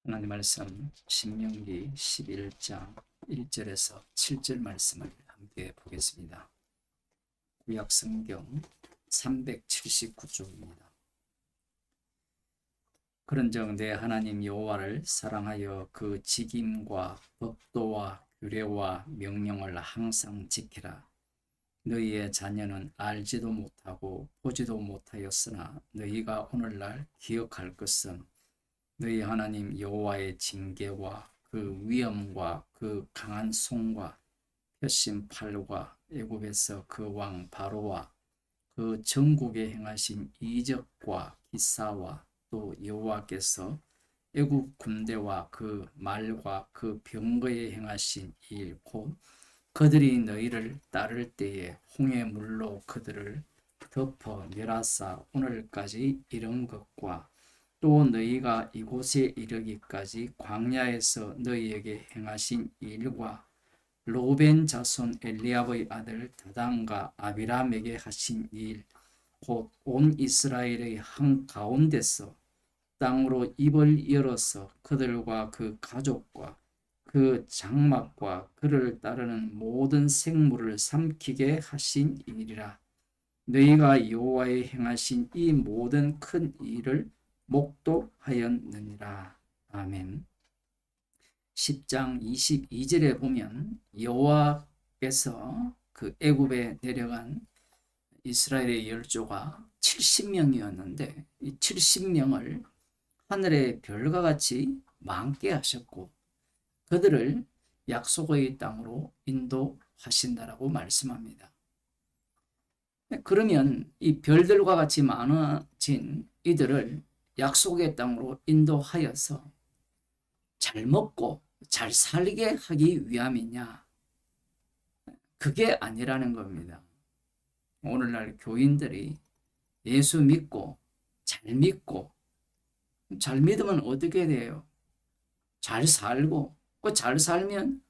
하나님 말씀 신명기 11장 1절에서 7절 말씀을 함께 보겠습니다. 구약 성경 379쪽입니다. 그런즉 내 하나님 여호와를 사랑하여 그 직임과 법도와 규례와 명령을 항상 지키라. 너희의 자녀는 알지도 못하고 보지도 못하였으나 너희가 오늘날 기억할 것은 너희 하나님 여호와의 징계와 그 위엄과 그 강한 손과 펴신 팔과 애굽에서 그 왕 바로와 그 전국에 행하신 이적과 기사와 또 여호와께서 애굽 군대와 그 말과 그 병거에 행하신 일 곧 그들이 너희를 따를 때에 홍해 물로 그들을 덮어 멸하사 오늘까지 이른 것과 또 너희가 이곳에 이르기까지 광야에서 너희에게 행하신 일과 로벤 자손 엘리압의 아들 다단과 아비람에게 하신 일 곧 온 이스라엘의 한가운데서 땅으로 입을 열어서 그들과 그 가족과 그 장막과 그를 따르는 모든 생물을 삼키게 하신 일이라. 너희가 여호와의 행하신 이 모든 큰 일을 목도하였느니라. 아멘. 10장 22절에 보면 여호와께서 그 애굽에 내려간 이스라엘의 열조가 70명이었는데 이 70명을 하늘의 별과 같이 많게 하셨고 그들을 약속의 땅으로 인도하신다라고 말씀합니다. 그러면 이 별들과 같이 많아진 이들을 약속의 땅으로 인도하여서 잘 먹고 잘 살게 하기 위함이냐? 그게 아니라는 겁니다. 오늘날 교인들이 예수 믿고 잘 믿으면 어떻게 돼요? 잘 살고 잘 살면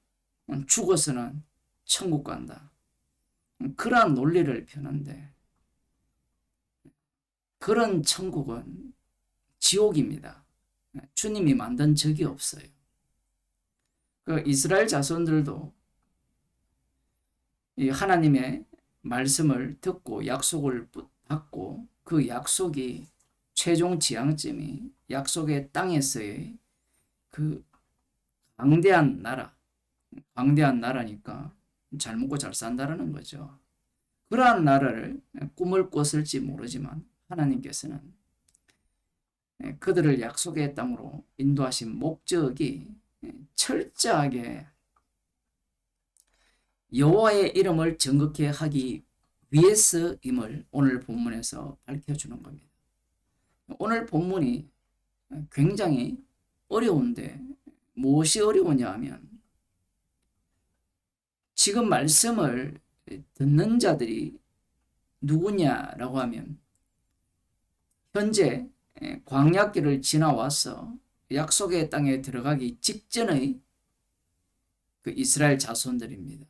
죽어서는 천국 간다. 그러한 논리를 펴는데 그런 천국은 지옥입니다. 주님이 만든 적이 없어요. 그 이스라엘 자손들도 이 하나님의 말씀을 듣고 약속을 받고 그 약속이 최종 지향점이 약속의 땅에서의 그 광대한 나라니까 잘 먹고 잘 산다라는 거죠. 그러한 나라를 꿈을 꿨을지 모르지만 하나님께서는 그들을 약속의 땅으로 인도하신 목적이 철저하게 여호와의 이름을 정확히 하기 위해서임을 오늘 본문에서 밝혀주는 겁니다. 오늘 본문이 굉장히 어려운데 무엇이 어려우냐 하면 지금 말씀을 듣는 자들이 누구냐라고 하면 현재 광야길을 지나와서 약속의 땅에 들어가기 직전의 그 이스라엘 자손들입니다.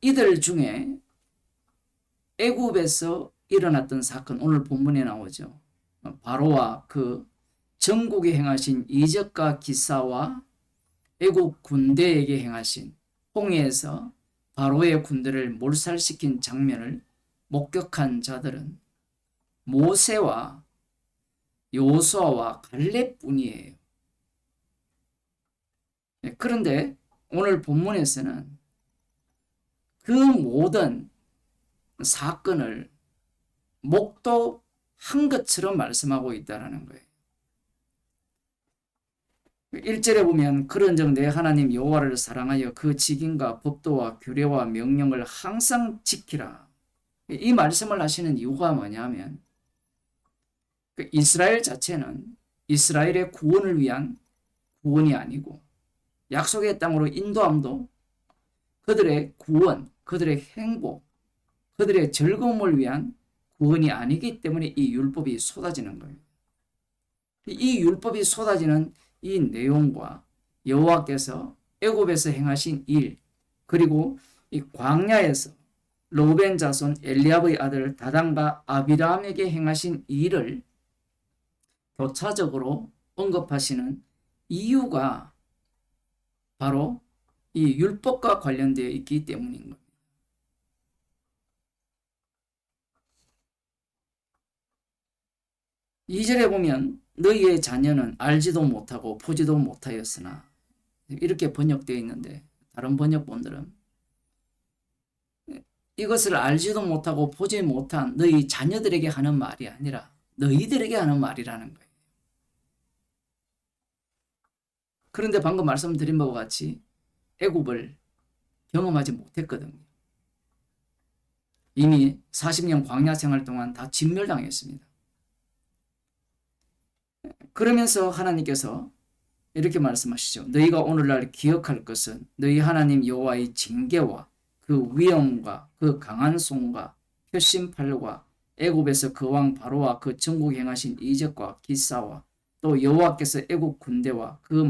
이들 중에 애굽에서 일어났던 사건 오늘 본문에 나오죠. 바로와 그 전국에 행하신 이적과 기사와 애굽 군대에게 행하신 홍해에서 바로의 군대를 몰살시킨 장면을 목격한 자들은 모세와 여호수아와 갈렙뿐이에요. 그런데 오늘 본문에서는 그 모든 사건을 목도한 것처럼 말씀하고 있다는 거예요. 1절에 보면 그런즉 내 하나님 여호와를 사랑하여 그 직임과 법도와 규례와 명령을 항상 지키라. 이 말씀을 하시는 이유가 뭐냐면 이스라엘 자체는 이스라엘의 구원을 위한 구원이 아니고 약속의 땅으로 인도함도 그들의 구원, 그들의 행복, 그들의 즐거움을 위한 구원이 아니기 때문에 이 율법이 쏟아지는 거예요. 이 율법이 쏟아지는 이 내용과 여호와께서 애굽에서 행하신 일 그리고 이 광야에서 로벤 자손 엘리압의 아들 다단과 아비람에게 행하신 일을 교차적으로 언급하시는 이유가 바로 이 율법과 관련되어 있기 때문인 겁니다. 2절에 보면 너희의 자녀는 알지도 못하고 보지도 못하였으나 이렇게 번역되어 있는데 다른 번역본들은 이것을 알지도 못하고 보지 못한 너희 자녀들에게 하는 말이 아니라 너희들에게 하는 말이라는 거예요. 그런데 방금 말씀드린 바와 같이 애굽을 경험하지 못했거든요. 이미 40년 광야 생활 동안 다 진멸당했습니다. 그러면서 하나님께서 이렇게 말씀하시죠. 너희가 오늘날 기억할 것은 너희 하나님 여호와의 징계와 그 위엄과 그 강한 손과 표심팔과 애굽에서 그 왕 바로와 그 전국 행하신 이적과 기사와 또 여호와께서 애굽 군대와 그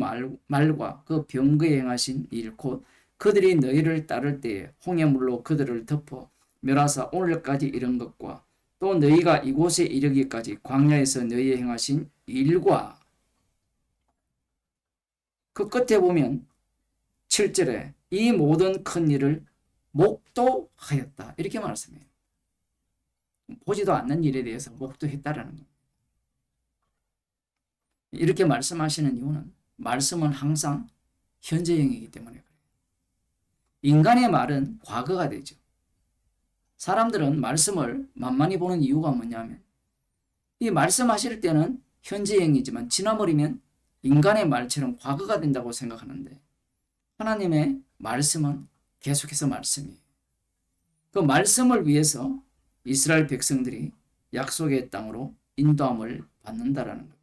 말과 그 병거에 행하신 일 곧 그들이 너희를 따를 때에 홍해물로 그들을 덮어 멸하사 오늘까지 이른 것과 또 너희가 이곳에 이르기까지 광야에서 너희에 행하신 일과 그 끝에 보면 7절에 이 모든 큰 일을 목도하였다 이렇게 말씀해요. 보지도 않는 일에 대해서 목도했다라는 겁니다. 이렇게 말씀하시는 이유는 말씀은 항상 현재형이기 때문에 그래요. 인간의 말은 과거가 되죠. 사람들은 말씀을 만만히 보는 이유가 뭐냐면 이 말씀하실 때는 현재형이지만 지나버리면 인간의 말처럼 과거가 된다고 생각하는데 하나님의 말씀은 계속해서 말씀이에요. 그 말씀을 위해서 이스라엘 백성들이 약속의 땅으로 인도함을 받는다라는 겁니다.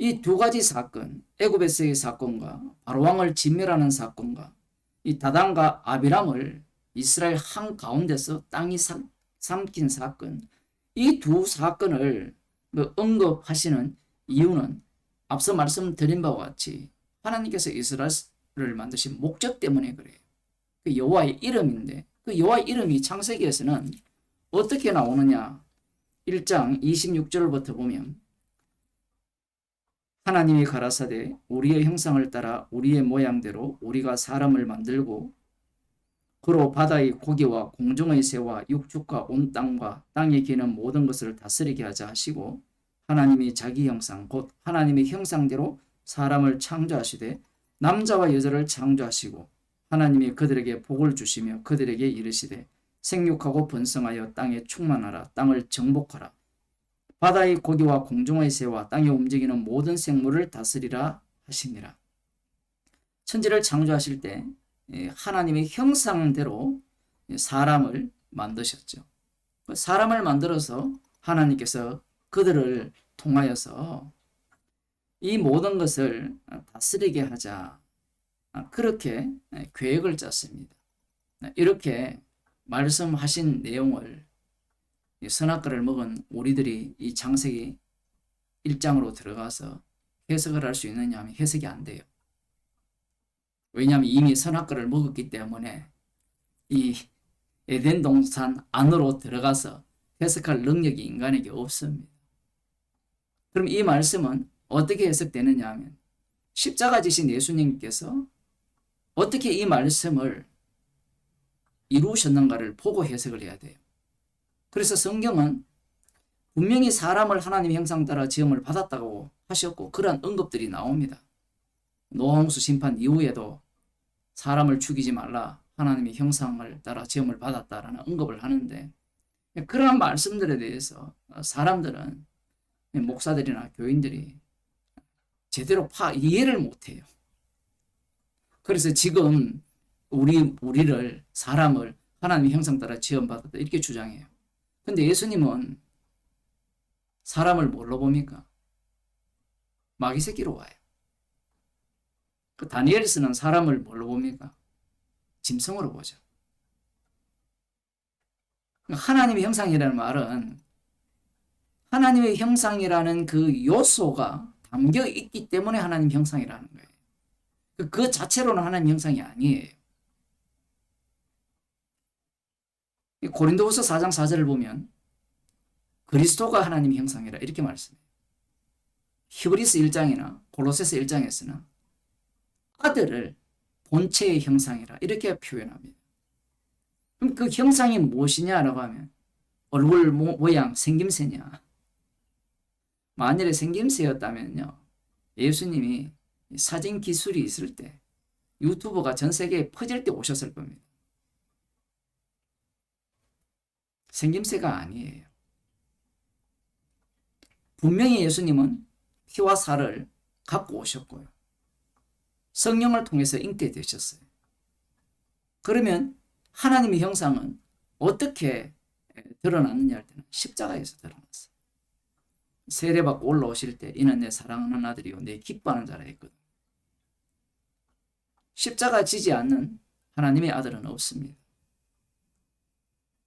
이 두 가지 사건, 애굽에서의 사건과 바로왕을 진멸하는 사건과 이 다단과 아비람을 이스라엘 한가운데서 땅이 삼킨 사건, 이 두 사건을 언급하시는 이유는 앞서 말씀드린 바와 같이 하나님께서 이스라엘을 만드신 목적 때문에 그래요. 그 여호와의 이름인데 그 여호와의 이름이 창세기에서는 어떻게 나오느냐? 1장 26절부터 보면 하나님이 가라사대 우리의 형상을 따라 우리의 모양대로 우리가 사람을 만들고 그로 바다의 고기와 공중의 새와 육축과 온 땅과 땅에 기는 모든 것을 다스리게 하자 하시고 하나님이 자기 형상 곧 하나님의 형상대로 사람을 창조하시되 남자와 여자를 창조하시고 하나님이 그들에게 복을 주시며 그들에게 이르시되 생육하고 번성하여 땅에 충만하라 땅을 정복하라 바다의 고기와 공중의 새와 땅에 움직이는 모든 생물을 다스리라 하시니라. 천지를 창조하실 때 하나님의 형상대로 사람을 만드셨죠. 사람을 만들어서 하나님께서 그들을 통하여서 이 모든 것을 다스리게 하자. 그렇게 계획을 짰습니다. 이렇게 말씀하신 내용을 선악과를 먹은 우리들이 이 창세기 1장으로 들어가서 해석을 할 수 있느냐 하면 해석이 안 돼요. 왜냐하면 이미 선악과를 먹었기 때문에 이 에덴 동산 안으로 들어가서 해석할 능력이 인간에게 없습니다. 그럼 이 말씀은 어떻게 해석되느냐 하면 십자가 지신 예수님께서 어떻게 이 말씀을 이루셨는가를 보고 해석을 해야 돼요. 그래서 성경은 분명히 사람을 하나님의 형상 따라 지음을 받았다고 하셨고 그러한 언급들이 나옵니다. 노아홍수 심판 이후에도 사람을 죽이지 말라 하나님의 형상을 따라 지음을 받았다라는 언급을 하는데 그러한 말씀들에 대해서 사람들은 목사들이나 교인들이 제대로 이해를 못해요. 그래서 지금 우리를 사람을 하나님의 형상 따라 지음받았다 이렇게 주장해요. 근데 예수님은 사람을 뭘로 봅니까? 마귀 새끼로 와요. 그 다니엘서는 사람을 뭘로 봅니까? 짐승으로 보죠. 하나님의 형상이라는 말은 하나님의 형상이라는 그 요소가 담겨 있기 때문에 하나님 형상이라는 거예요. 그 자체로는 하나님 형상이 아니에요. 고린도후서 4장 4절을 보면 그리스도가 하나님 형상이라 이렇게 말씀해요. 히브리서 1장이나 골로새서 1장에서는 아들을 본체의 형상이라 이렇게 표현합니다. 그럼 그 형상이 무엇이냐라고 하면 얼굴 모양, 생김새냐. 만일에 생김새였다면요, 예수님이 사진 기술이 있을 때 유튜브가 전 세계에 퍼질 때 오셨을 겁니다. 생김새가 아니에요. 분명히 예수님은 피와 살을 갖고 오셨고요. 성령을 통해서 인게 되셨어요. 그러면 하나님의 형상은 어떻게 드러났느냐 할 때는 십자가에서 드러났어요. 세례받고 올라오실 때 이는 내 사랑하는 아들이요 내 기뻐하는 자라 했거든요. 십자가 지지 않는 하나님의 아들은 없습니다.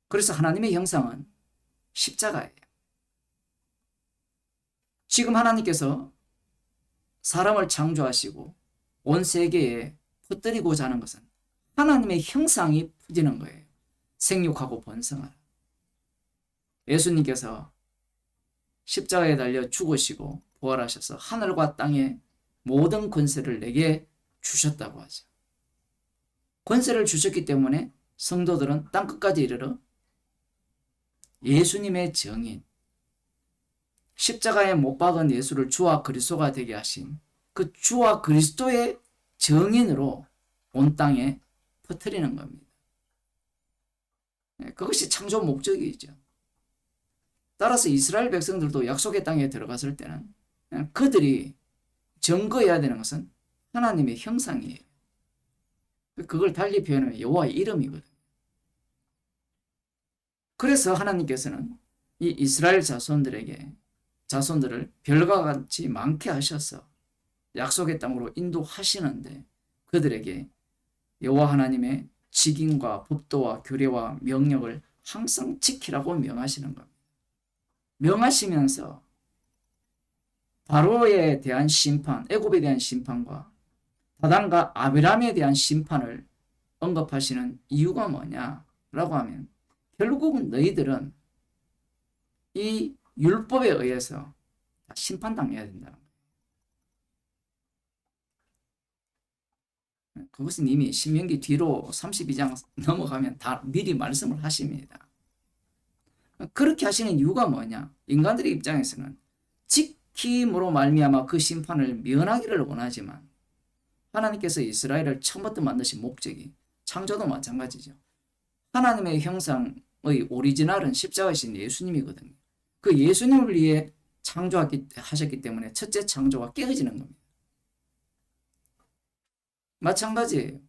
그래서 하나님의 형상은 십자가예요. 지금 하나님께서 사람을 창조하시고 온 세계에 퍼뜨리고자 하는 것은 하나님의 형상이 퍼지는 거예요. 생육하고 번성하라. 예수님께서 십자가에 달려 죽으시고 부활하셔서 하늘과 땅의 모든 권세를 내게 주셨다고 하죠. 권세를 주셨기 때문에 성도들은 땅끝까지 이르러 예수님의 증인, 십자가에 못 박은 예수를 주와 그리스도가 되게 하신 그 주와 그리스도의 증인으로 온 땅에 퍼뜨리는 겁니다. 그것이 창조 목적이죠. 따라서 이스라엘 백성들도 약속의 땅에 들어갔을 때는 그들이 증거해야 되는 것은 하나님의 형상이에요. 그걸 달리 표현하면 여호와의 이름이거든요. 그래서 하나님께서는 이 이스라엘 자손들을 별과 같이 많게 하셔서 약속의 땅으로 인도하시는데 그들에게 여호와 하나님의 직인과 법도와 규례와 명령을 항상 지키라고 명하시는 겁니다. 명하시면서 바로에 대한 심판, 애굽에 대한 심판과 다단과 아비람에 대한 심판을 언급하시는 이유가 뭐냐라고 하면 결국은 너희들은 이 율법에 의해서 심판당해야 된다는 거예요. 그것은 이미 신명기 뒤로 32장 넘어가면 다 미리 말씀을 하십니다. 그렇게 하시는 이유가 뭐냐? 인간들의 입장에서는 지킴으로 말미암아 그 심판을 면하기를 원하지만 하나님께서 이스라엘을 처음부터 만드신 목적이 창조도 마찬가지죠. 하나님의 형상의 오리지널은 십자가이신 예수님이거든요. 그 예수님을 위해 창조하셨기 때문에 첫째 창조가 깨어지는 겁니다. 마찬가지예요.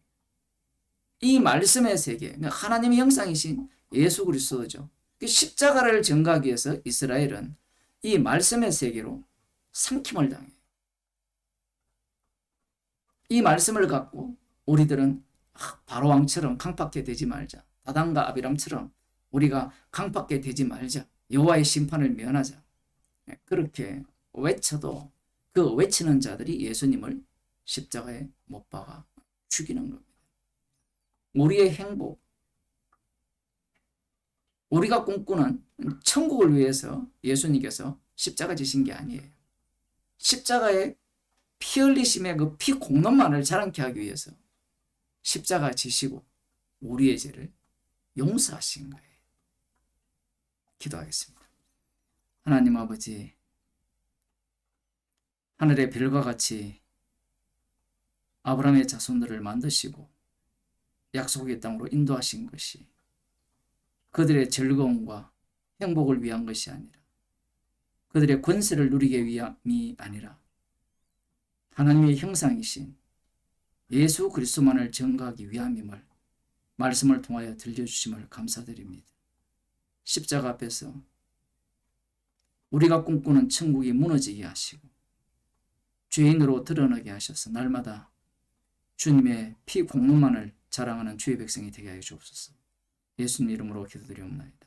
이 말씀의 세계, 하나님의 형상이신 예수 그리스도죠. 십자가를 전가하기 위해서 이스라엘은 이 말씀의 세계로 삼킴을 당해요. 이 말씀을 갖고 우리들은 바로왕처럼 강팍해 되지 말자. 다단과 아비람처럼 우리가 강팍해 되지 말자. 여호와의 심판을 면하자. 그렇게 외쳐도 그 외치는 자들이 예수님을 십자가에 못 박아 죽이는 겁니다. 우리의 행복, 우리가 꿈꾸는 천국을 위해서 예수님께서 십자가 지신 게 아니에요. 십자가의 피 흘리심의 그 피 공로만을 자랑케 하기 위해서 십자가 지시고 우리의 죄를 용서하신 거예요. 기도하겠습니다. 하나님 아버지, 하늘의 별과 같이 아브라함의 자손들을 만드시고 약속의 땅으로 인도하신 것이 그들의 즐거움과 행복을 위한 것이 아니라 그들의 권세를 누리기 위함이 아니라 하나님의 형상이신 예수 그리스도만을 전가하기 위함임을 말씀을 통하여 들려주심을 감사드립니다. 십자가 앞에서 우리가 꿈꾸는 천국이 무너지게 하시고 죄인으로 드러나게 하셔서 날마다 주님의 피 공로만을 자랑하는 주의 백성이 되게 하여 주옵소서. 예수님 이름으로 기도드리옵나이다.